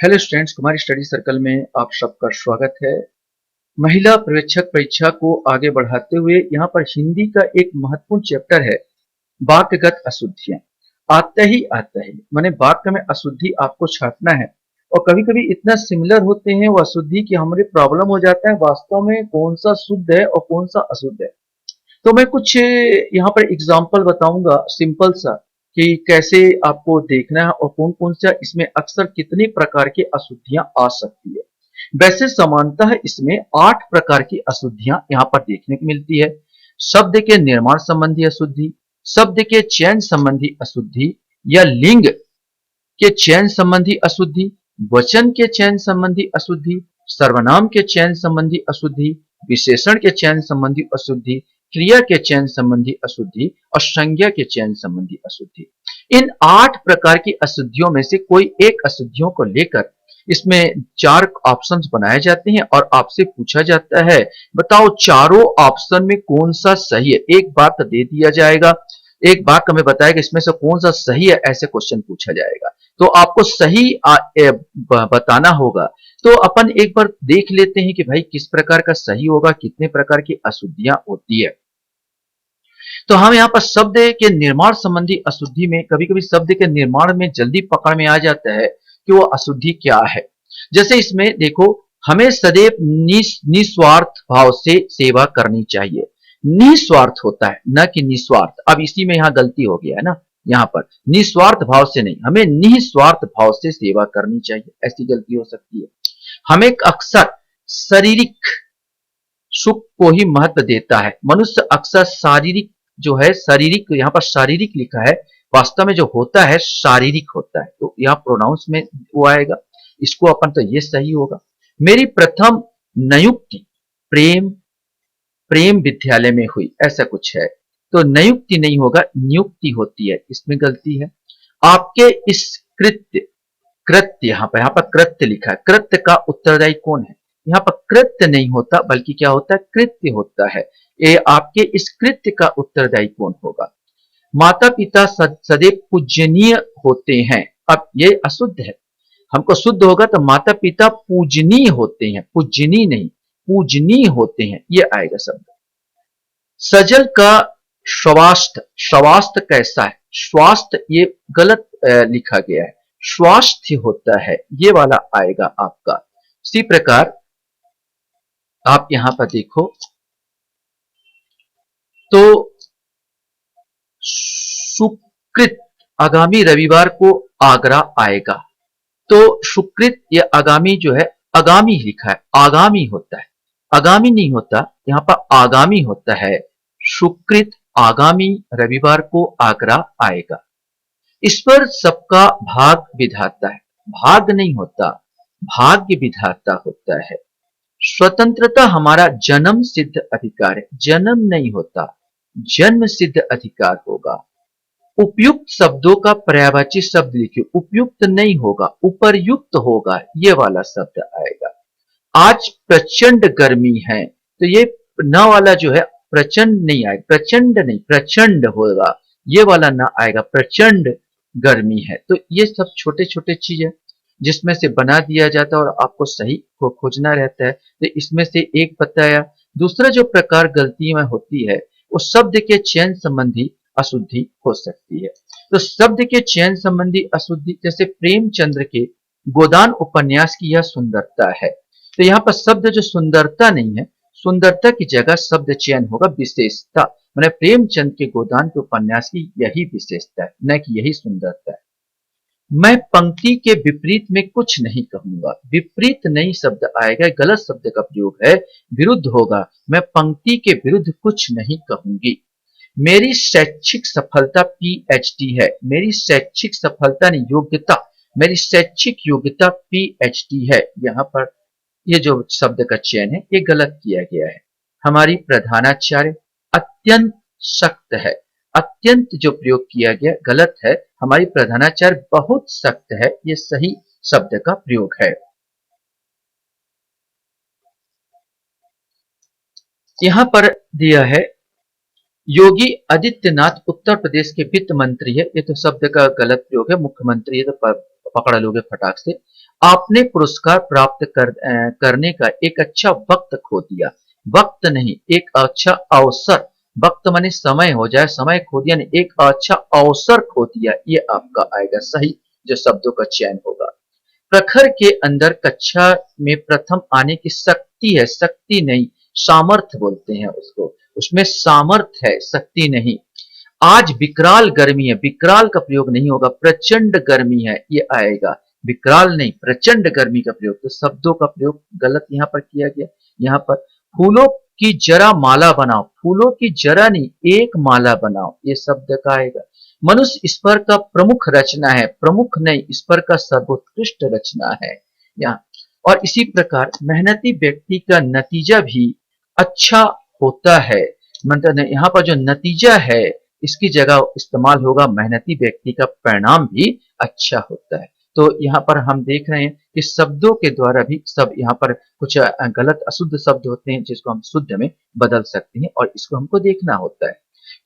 Hello students, कुमारी study circle में आप सबका स्वागत है। महिला पर्यवेक्षक परीक्षा को आगे बढ़ाते हुए यहाँ पर हिंदी का एक महत्वपूर्ण चैप्टर है वाक्यगत अशुद्धियां। आता ही माने वाक्य में अशुद्धि आपको छांटना है। और कभी कभी इतना सिमिलर होते हैं वो अशुद्धि कि हमारे प्रॉब्लम हो जाता है वास्तव में कौन सा शुद्ध है और कौन सा अशुद्ध है। तो मैं कुछ यहाँ पर एग्जाम्पल बताऊंगा सिंपल सा कि कैसे आपको देखना है और कौन कौन सा इसमें अक्सर कितने प्रकार की अशुद्धियां आ सकती है। वैसे समानतः इसमें 8 प्रकार की अशुद्धियां यहाँ पर देखने को मिलती है। शब्द के निर्माण संबंधी अशुद्धि, शब्द के चयन संबंधी अशुद्धि या लिंग के चयन संबंधी अशुद्धि, वचन के चयन संबंधी अशुद्धि, सर्वनाम के चयन संबंधी अशुद्धि, विशेषण के चयन संबंधी अशुद्धि, क्रिया के चयन संबंधी अशुद्धि और संज्ञा के चयन संबंधी अशुद्धि। इन 8 प्रकार की अशुद्धियों में से कोई एक अशुद्धियों को लेकर इसमें 4 ऑप्शंस बनाए जाते हैं और आपसे पूछा जाता है बताओ चारों ऑप्शन में कौन सा सही है। एक बात दे दिया जाएगा, एक वाक्य में बताएगा इसमें से कौन सा सही है, ऐसे क्वेश्चन पूछा जाएगा। तो आपको सही बताना होगा। तो अपन एक बार देख लेते हैं कि भाई किस प्रकार का सही होगा, कितने प्रकार की अशुद्धियां होती है। तो हम यहाँ पर शब्द के निर्माण संबंधी अशुद्धि में कभी कभी शब्द के निर्माण में जल्दी पकड़ में आ जाता है कि वो अशुद्धि क्या है। जैसे इसमें देखो, हमें सदैव निस्वार्थ भाव से सेवा करनी चाहिए। निस्वार्थ होता है न कि निस्वार्थ। अब इसी में यहाँ गलती हो गया है ना, यहाँ पर निस्वार्थ भाव से नहीं, हमें निस्वार्थ भाव से सेवा करनी चाहिए, ऐसी गलती हो सकती है। हमें अक्सर शारीरिक सुख को ही महत्व देता है। मनुष्य अक्सर शारीरिक जो है, शारीरिक यहाँ पर शारीरिक लिखा है, वास्तव में जो होता है शारीरिक होता है। तो यहाँ प्रोनाउंस में वो आएगा, इसको अपन तो ये सही होगा। मेरी प्रथम नियुक्ति प्रेम प्रेम विद्यालय में हुई, ऐसा कुछ है। तो नियुक्ति नहीं होगा, नियुक्ति होती है, इसमें गलती है। आपके इस कृत्य कृत्य यहाँ पर कृत्य लिखा है, कृत्य का उत्तरदायी कौन है? यहाँ पर कृत्य नहीं होता बल्कि क्या होता है, कृत्य होता है। ये आपके इस कृत्य का उत्तरदायी कौन होगा? माता पिता सदैव पूजनीय होते हैं। अब ये अशुद्ध है, हमको शुद्ध होगा तो माता पिता पूजनीय होते हैं, पूजनीय नहीं, पूजनीय होते हैं, ये आएगा शब्द। सजल का स्वास्थ्य, स्वास्थ्य कैसा है? स्वास्थ्य ये गलत लिखा गया है, स्वास्थ्य होता है, ये वाला आएगा आपका। इसी प्रकार आप यहां पर देखो तो सुकृत आगामी रविवार को आगरा आएगा। तो सुकृत ये आगामी जो है, आगामी लिखा है, आगामी होता है, आगामी नहीं होता, यहाँ पर आगामी होता है। सुकृत आगामी रविवार को आगरा आएगा। ईश्वर सबका भाग विधाता है, भाग नहीं होता, भाग्य विधाता होता है। स्वतंत्रता हमारा जन्म सिद्ध अधिकार है, जन्म नहीं होता, जन्म सिद्ध अधिकार होगा। उपयुक्त शब्दों का पर्यायवाची शब्द लिखिए, उपयुक्त नहीं होगा, उपरयुक्त होगा, ये वाला शब्द आएगा। आज प्रचंड गर्मी है, तो ये न वाला जो है प्रचंड नहीं आएगा, प्रचंड नहीं, प्रचंड होगा, ये वाला ना आएगा, प्रचंड गर्मी है। तो ये सब छोटे छोटे चीज है जिसमें से बना दिया जाता है और आपको सही को खोजना रहता है। तो इसमें से एक बताया। दूसरा जो प्रकार गलती में होती है वो शब्द के चयन संबंधी अशुद्धि हो सकती है। तो शब्द के चयन संबंधी अशुद्धि, जैसे प्रेमचंद्र के गोदान उपन्यास की यह सुंदरता है। तो यहाँ पर शब्द जो सुंदरता नहीं है, सुंदरता की जगह शब्द चयन होगा विशेषता। मैंने प्रेमचंद के गोदान के उपन्यास की यही विशेषता है, न कि यही सुंदरता है। मैं पंक्ति के विपरीत में कुछ नहीं कहूंगा, विपरीत नहीं शब्द आएगा, गलत शब्द का प्रयोग है, विरुद्ध होगा। मैं पंक्ति के विरुद्ध कुछ नहीं कहूंगी। मेरी शैक्षिक सफलता पीएचडी है, मेरी शैक्षिक सफलता नहीं, योग्यता, मेरी शैक्षिक योग्यता पीएचडी है। यहाँ पर ये जो शब्द का चयन है ये गलत किया गया है। हमारी प्रधानाचार्य अत्यंत सख्त है, अत्यंत जो प्रयोग किया गया गलत है। हमारी प्रधानाचार्य बहुत सख्त है, ये सही शब्द का प्रयोग है। यहां पर दिया है योगी आदित्यनाथ उत्तर प्रदेश के वित्त मंत्री है, ये तो शब्द का गलत प्रयोग है, मुख्यमंत्री है तो पकड़ लोगे फटाक से। आपने पुरस्कार प्राप्त करने का एक अच्छा वक्त खो दिया। वक्त नहीं, एक अच्छा अवसर। वक्त माने समय हो जाए, समय खो दिया नहीं, एक अच्छा अवसर खो दिया, ये आपका आएगा सही जो शब्दों का चयन होगा। प्रखर के अंदर कक्षा में प्रथम आने की शक्ति है, शक्ति नहीं, सामर्थ्य बोलते हैं उसको, उसमें सामर्थ्य है, शक्ति नहीं। आज विकराल गर्मी है, विकराल का प्रयोग नहीं होगा, प्रचंड गर्मी है ये आएगा, विकराल नहीं प्रचंड गर्मी का प्रयोग। तो शब्दों का प्रयोग गलत यहां पर किया गया। यहां पर फूलों की जरा माला बनाओ, फूलों की जरा नहीं एक माला बनाओ, ये शब्द का आएगा। मनुष्य ईश्वर का प्रमुख रचना है, प्रमुख नहीं ईश्वर का सर्वोत्कृष्ट रचना है यहाँ। और इसी प्रकार मेहनती व्यक्ति का नतीजा भी अच्छा होता है, मतलब यहाँ पर जो नतीजा है इसकी जगह इस्तेमाल होगा मेहनती व्यक्ति का परिणाम भी अच्छा होता है। तो यहाँ पर हम देख रहे हैं कि शब्दों के द्वारा भी सब यहाँ पर कुछ गलत अशुद्ध शब्द होते हैं जिसको हम शुद्ध में बदल सकते हैं और इसको हमको देखना होता है।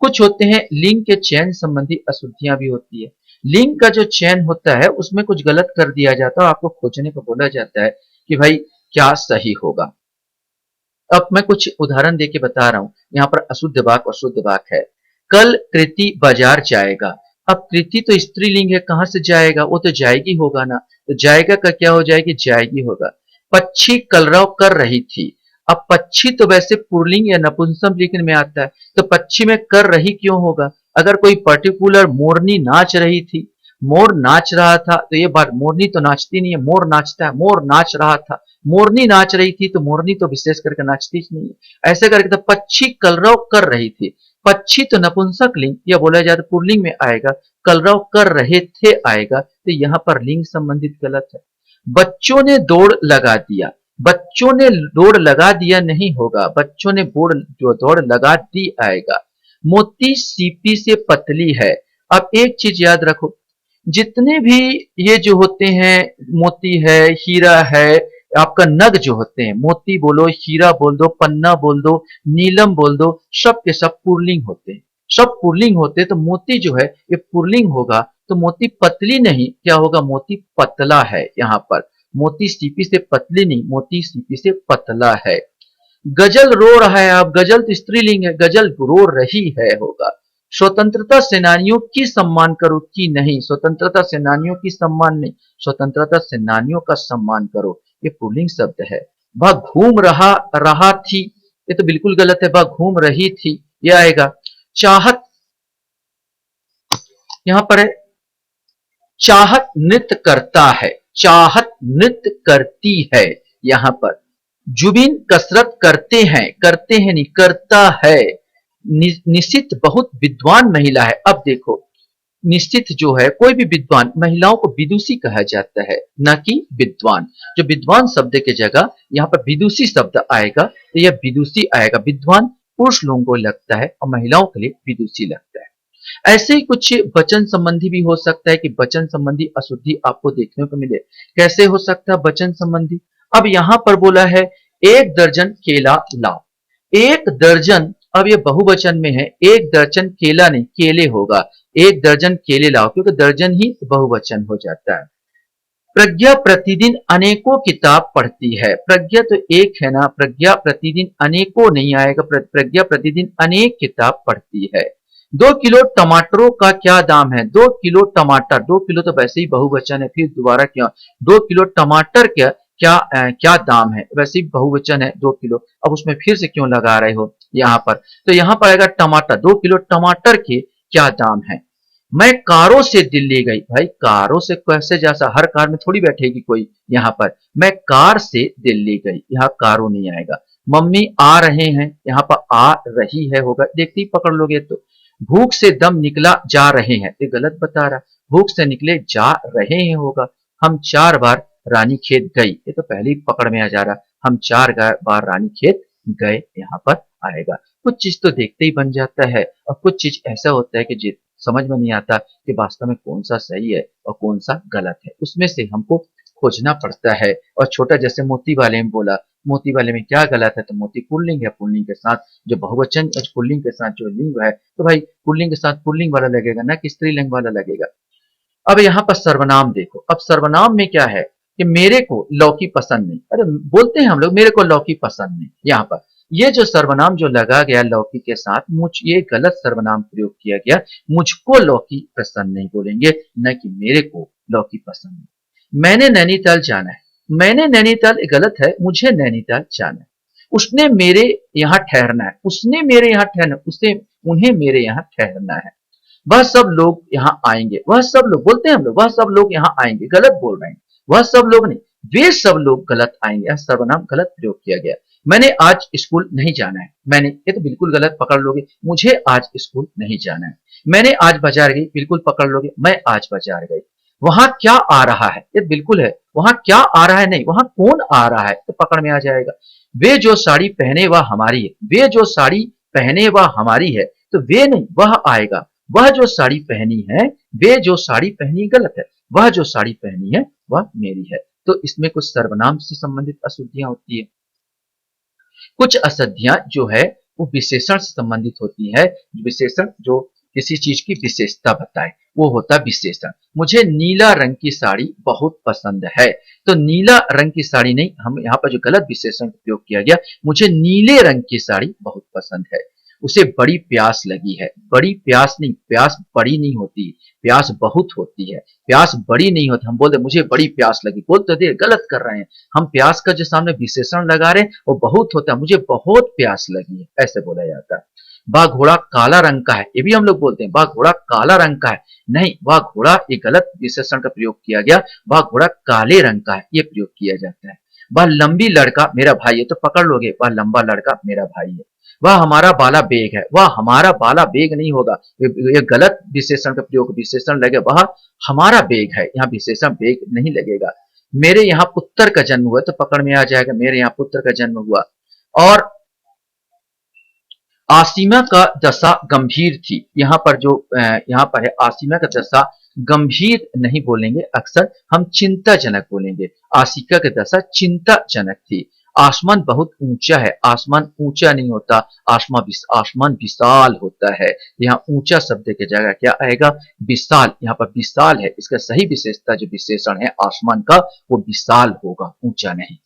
कुछ होते हैं लिंग के चयन संबंधी अशुद्धियां भी होती है। लिंग का जो चयन होता है उसमें कुछ गलत कर दिया जाता है, आपको खोजने को बोला जाता है कि भाई क्या सही होगा। अब मैं कुछ उदाहरण देके बता रहा हूं। यहाँ पर अशुद्ध वाक और शुद्ध वाक है। कल कृति बाजार जाएगा। अब कृति तो स्त्रीलिंग है, कहां से जाएगा, वो तो जाएगी होगा ना, तो जाएगा का क्या हो जाएगी, जाएगी होगा। पक्षी कलरव कर रही थी। अब पक्षी तो वैसे पुल्लिंग या नपुंसक लिंग में आता है, तो पक्षी में कर रही क्यों होगा। अगर कोई पर्टिकुलर मोरनी नाच रही थी, मोर नाच रहा था, तो ये बात मोरनी तो नाचती नहीं है, मोर नाचता है, मोर नाच रहा था, मोरनी नाच रही थी, तो मोरनी तो विशेष करके नाचती नहीं है। ऐसे करके तो पक्षी कलरव कर रही थी, पक्षी तो नपुंसक लिंग या बोला जाए तो पुल्लिंग में आएगा, कलरव कर रहे थे आएगा, तो यहाँ पर लिंग संबंधित गलत है। बच्चों ने दौड़ लगा दिया, बच्चों ने दौड़ लगा दिया नहीं होगा, बच्चों ने दौड़ लगा दी आएगा। मोती सीपी से पतली है। अब एक चीज याद रखो, जितने भी ये जो होते हैं, मोती है, हीरा है, आपका नग जो होते हैं, मोती बोलो, हीरा बोल दो, पन्ना बोल दो, नीलम बोल दो, सब के सब पुल्लिंग होते हैं, सब पुल्लिंग होते हैं। तो मोती जो है ये पुल्लिंग होगा, तो मोती पतली नहीं, क्या होगा, मोती पतला है। यहाँ पर मोती सीपी से पतली नहीं, मोती सीपी से पतला है। गजल रो रहा है, आप गजल तो स्त्रीलिंग है, गजल रो रही है होगा। स्वतंत्रता सेनानियों की सम्मान करो की नहीं, स्वतंत्रता सेनानियों की सम्मान नहीं, स्वतंत्रता सेनानियों का सम्मान करो, ये पुल्लिंग शब्द है। वह घूम रहा रहा थी, ये तो बिल्कुल गलत है, वह घूम रही थी ये आएगा। चाहत यहां पर है, चाहत नृत्य करता है, चाहत नृत्य करती है। यहां पर जुबिन कसरत करते हैं नहीं करता है। निश्चित बहुत विद्वान महिला है। अब देखो, निश्चित जो है कोई भी विद्वान, महिलाओं को विदुषी कहा जाता है, न कि विद्वान। जो विद्वान शब्द की जगह यहाँ पर विदुषी शब्द आएगा, तो यह विदुषी आएगा। विद्वान पुरुष लोगों को लगता है और महिलाओं के लिए विदुषी लगता है। ऐसे ही कुछ वचन संबंधी भी हो सकता है कि वचन संबंधी अशुद्धि आपको देखने को मिले। कैसे हो सकता है वचन संबंधी, अब यहां पर बोला है 1 दर्जन केला लाओ, 1 दर्जन, अब ये बहुवचन में है, 1 दर्जन केला नहीं केले होगा, 1 दर्जन केले लाओ, क्योंकि दर्जन ही बहुवचन हो जाता है। प्रज्ञा प्रतिदिन अनेकों किताब पढ़ती है, प्रज्ञा तो एक है ना, प्रज्ञा प्रतिदिन अनेकों नहीं आएगा, प्रज्ञा प्रतिदिन अनेक किताब पढ़ती है। 2 किलो टमाटरों का क्या दाम है, 2 किलो टमाटर, 2 किलो तो वैसे ही बहुवचन है, फिर दोबारा क्यों, 2 किलो टमाटर क्या क्या दाम है, वैसे ही बहुवचन है 2 किलो, अब उसमें फिर से क्यों लगा रहे हो यहाँ पर। तो यहाँ पर आएगा टमाटर, 2 किलो टमाटर के क्या दाम है। मैं कारों से दिल्ली गई, भाई कारों से कैसे जा सा, हर कार में थोड़ी बैठेगी कोई। यहाँ पर मैं कार से दिल्ली गई, यहाँ कारों नहीं आएगा। मम्मी आ रहे हैं, यहाँ पर आ रही है होगा, देखते ही पकड़ लोगे। तो भूख से दम निकला जा रहे हैं, ये गलत बता रहा, भूख से निकले जा रहे हैं होगा। हम 4 बार रानी खेत गई, ये तो पहले ही पकड़ में आ जा रहा, हम 4 बार रानी खेत गए, यहाँ पर आएगा। कुछ चीज तो देखते ही बन जाता है, और कुछ चीज ऐसा होता है कि समझ में नहीं आता कि वास्तव में कौन सा सही है और कौन सा गलत है, उसमें से हमको खोजना पड़ता है। और छोटा जैसे मोती वाले में बोला, मोती वाले में क्या गलत है, तो मोती पुल्लिंग है, पुल्लिंग के साथ जो बहुवचन, पुल्लिंग के साथ जो लिंग है, तो भाई पुल्लिंग के साथ पुल्लिंग वाला लगेगा ना कि स्त्रीलिंग वाला लगेगा। अब यहाँ पर सर्वनाम देखो, अब सर्वनाम में क्या है कि मेरे को लौकी पसंद नहीं, अरे बोलते हैं हम लोग मेरे को लौकी पसंद नहीं। यहाँ पर ये जो सर्वनाम जो लगा गया लौकी के साथ, मुझ ये गलत सर्वनाम प्रयोग किया गया। मुझको लौकी पसंद नहीं बोलेंगे, न कि मेरे को लौकी पसंद नहीं। मैंने नैनीताल जाना है, मैंने नैनीताल गलत है, मुझे नैनीताल जाना है। उसने मेरे यहाँ ठहरना है, उसने मेरे यहाँ ठहरना, उसे उन्हें मेरे यहाँ ठहरना है। वह सब लोग यहाँ आएंगे, वह सब लोग बोलते हैं हम लोग, वह सब लोग यहाँ आएंगे, गलत बोल रहे हैं। वह सब लोग नहीं, वे सब लोग गलत आएंगे, यह सर्वनाम गलत प्रयोग किया गया। मैंने आज स्कूल नहीं जाना है, मैंने, ये तो बिल्कुल गलत पकड़ लोगे, मुझे आज स्कूल नहीं जाना है। मैंने आज बाजार गई, बिल्कुल पकड़ लोगे, मैं आज बाजार गई। वहां क्या आ रहा है, ये बिल्कुल है, वहां क्या आ रहा है नहीं, वहां कौन आ रहा है तो पकड़ में आ जाएगा। वे जो साड़ी पहने वह हमारी है, वे जो साड़ी पहने वह हमारी है, तो वे नहीं वह आएगा। वह जो साड़ी पहनी है, वे जो साड़ी पहनी गलत है, वह जो साड़ी पहनी है वह मेरी है। तो इसमें कुछ सर्वनाम से संबंधित अशुद्धियां होती है। कुछ अशुद्धियां जो है वो विशेषण से संबंधित होती है। विशेषण जो किसी चीज की विशेषता बताए वो होता है विशेषण। मुझे नीला रंग की साड़ी बहुत पसंद है, तो नीला रंग की साड़ी नहीं, हम यहाँ पर जो गलत विशेषण प्रयोग किया गया, मुझे नीले रंग की साड़ी बहुत पसंद है। उसे बड़ी प्यास लगी है, बड़ी प्यास नहीं, प्यास बड़ी नहीं होती, प्यास बहुत होती है, प्यास बड़ी नहीं होती। हम बोलते मुझे बड़ी प्यास लगी, बोलते दे गलत कर रहे हैं। हम प्यास का जो सामने विशेषण लगा रहे हैं वो बहुत होता है, मुझे बहुत प्यास लगी है, ऐसे बोला जाता है। वह घोड़ा काला रंग का है, ये भी हम लोग बोलते हैं वह घोड़ा काला रंग का है, नहीं वह घोड़ा, ये गलत विशेषण का प्रयोग किया गया, वह घोड़ा काले रंग का है, ये प्रयोग किया जाता है। वह लंबी लड़का मेरा भाई है, तो पकड़ लोगे, वह लंबा लड़का मेरा भाई है। वह हमारा बाला बेग है, वह हमारा बाला बेग नहीं होगा, ये गलत विशेषण का प्रयोग, विशेषण लगे वह हमारा बेग है, यहाँ विशेषण बेग नहीं लगेगा। मेरे यहाँ पुत्र का जन्म हुआ, तो पकड़ में आ जाएगा, मेरे यहाँ पुत्र का जन्म हुआ। और आसिमा का दशा गंभीर थी, यहाँ पर जो यहाँ पर है आसिमा का दशा गंभीर नहीं बोलेंगे, अक्सर हम चिंताजनक बोलेंगे। आसिका की दशा चिंताजनक थी। आसमान बहुत ऊंचा है, आसमान ऊंचा नहीं होता, आसमान विशाल होता है। यहाँ ऊंचा शब्द की जगह क्या आएगा, विशाल, यहाँ पर विशाल है, इसका सही विशेषता जो विशेषण है आसमान का वो विशाल होगा, ऊंचा नहीं।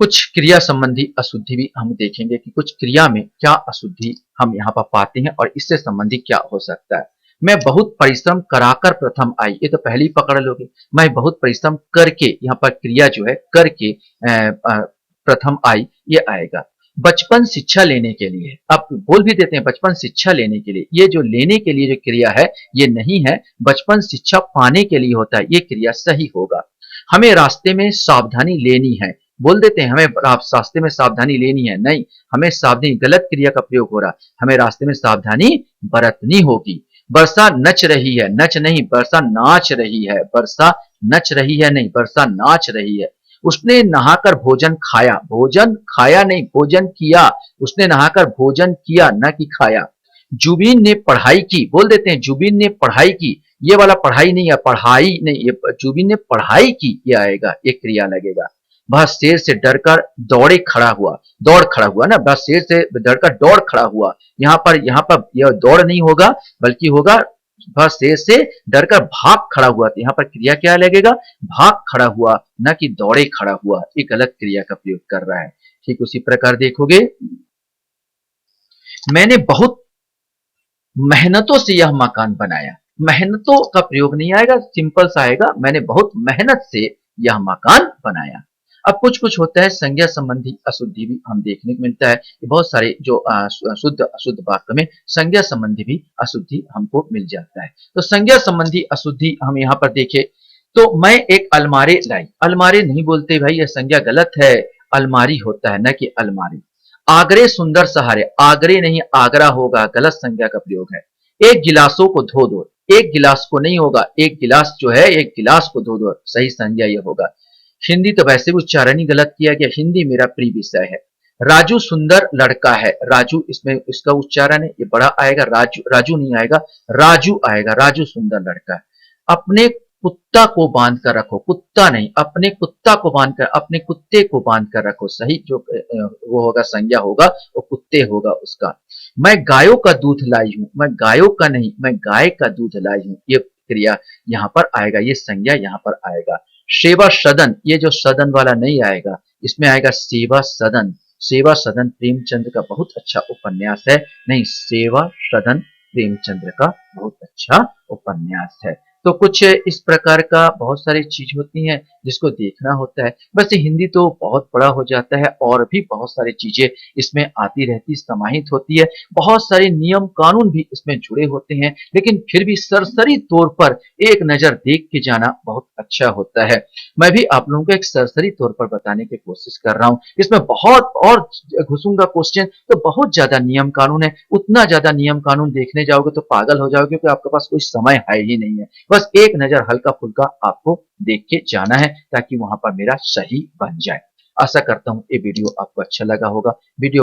कुछ क्रिया संबंधी अशुद्धि भी हम देखेंगे कि कुछ क्रिया में क्या अशुद्धि हम यहाँ पर पाते हैं और इससे संबंधी क्या हो सकता है। मैं बहुत परिश्रम कराकर प्रथम आई, ये तो पहले ही पकड़ लोगे। मैं बहुत परिश्रम करके, यहाँ पर क्रिया जो है करके प्रथम आई, ये आएगा। बचपन शिक्षा लेने के लिए, आप बोल भी देते हैं बचपन शिक्षा लेने के लिए, ये जो लेने के लिए जो क्रिया है ये नहीं है, बचपन शिक्षा पाने के लिए होता है, ये क्रिया सही होगा। हमें रास्ते में सावधानी लेनी है, बोल देते हैं हमें रास्ते में सावधानी लेनी है, नहीं, हमें सावधानी, गलत क्रिया का प्रयोग हो रहा, हमें रास्ते में सावधानी बरतनी होगी। वर्षा नच रही है, नच नहीं वर्षा नाच रही है, वर्षा नच रही है नहीं, वर्षा नाच रही है। उसने नहाकर भोजन खाया, भोजन खाया नहीं भोजन किया, उसने नहाकर भोजन किया न कि खाया। जुबीन ने पढ़ाई की, बोल देते हैं जुबीन ने पढ़ाई की, ये वाला पढ़ाई नहीं है, पढ़ाई नहीं, ये जुबीन ने पढ़ाई की, ये आएगा, ये क्रिया लगेगा। वह शेर से डरकर दौड़ खड़ा हुआ ना, वह शेर से डरकर दौड़ खड़ा हुआ। यहाँ पर यह दौड़ नहीं होगा, बल्कि होगा वह शेर से डरकर भाग खड़ा हुआ। तो यहाँ पर क्रिया क्या लगेगा, भाग खड़ा हुआ, न कि दौड़े खड़ा हुआ, ये गलत क्रिया का प्रयोग कर रहा है। ठीक उसी प्रकार देखोगे, मैंने बहुत मेहनतों से यह मकान बनाया, मेहनतों का प्रयोग नहीं आएगा, सिंपल सा आएगा, मैंने बहुत मेहनत से यह मकान बनाया। अब कुछ कुछ होता है संज्ञा संबंधी अशुद्धि भी हम देखने को मिलता है कि बहुत सारे जो शुद्ध अशुद्ध वाक्य में संज्ञा संबंधी भी अशुद्धि हमको मिल जाता है। तो संज्ञा संबंधी अशुद्धि हम यहाँ पर देखें तो मैं एक अलमारी लाई, अलमारी नहीं बोलते भाई, यह संज्ञा गलत है, अलमारी होता है न कि अलमारी। आगरे सुंदर सहारे, आगरे नहीं आगरा होगा, गलत संज्ञा का प्रयोग है। एक गिलासों को धो दो, एक गिलास को नहीं होगा, एक गिलास जो है एक गिलास को धो दो, सही संज्ञा ये होगा। हिंदी तो वैसे भी उच्चारण ही गलत किया गया, हिंदी मेरा प्रिय विषय है। राजू सुंदर लड़का है, राजू इसमें इसका उच्चारण है ये बड़ा आएगा, राजू, राजू नहीं आएगा, राजू आएगा, राजू सुंदर लड़का है। अपने कुत्ता को बांध कर रखो, कुत्ता नहीं, अपने कुत्ता को बांध कर, अपने कुत्ते को बांध कर रखो, सही जो वो होगा संज्ञा होगा वो कुत्ते होगा उसका। मैं गायों का दूध लाई हूँ, मैं गायों का नहीं, मैं गाय का दूध लाई हूँ, ये क्रिया यहाँ पर आएगा, ये संज्ञा यहाँ पर आएगा। सेवा सदन, ये जो सदन वाला नहीं आएगा, इसमें आएगा सेवा सदन। सेवा सदन प्रेमचंद्र का बहुत अच्छा उपन्यास है, नहीं, सेवा सदन प्रेमचंद्र का बहुत अच्छा उपन्यास है। तो कुछ इस प्रकार का बहुत सारी चीज होती हैं जिसको देखना होता है। वैसे हिंदी तो बहुत बड़ा हो जाता है और भी बहुत सारी चीजें इसमें आती रहती, समाहित होती है। बहुत सारे नियम कानून भी इसमें जुड़े होते हैं, लेकिन फिर भी सरसरी तौर पर एक नजर देख के जाना बहुत अच्छा होता है। मैं भी आप लोगों को एक सरसरी तौर पर बताने की कोशिश कर रहा हूँ। इसमें बहुत और घुसूंगा क्वेश्चन तो बहुत ज्यादा नियम कानून है। उतना ज्यादा नियम कानून देखने जाओगे तो पागल हो जाओगे, क्योंकि आपके पास कोई समय है ही नहीं है। बस एक नजर हल्का फुल्का आपको देख के जाना है ताकि वहां पर मेरा सही बन जाए। आशा करता हूँ ये वीडियो आपको अच्छा लगा होगा। वीडियो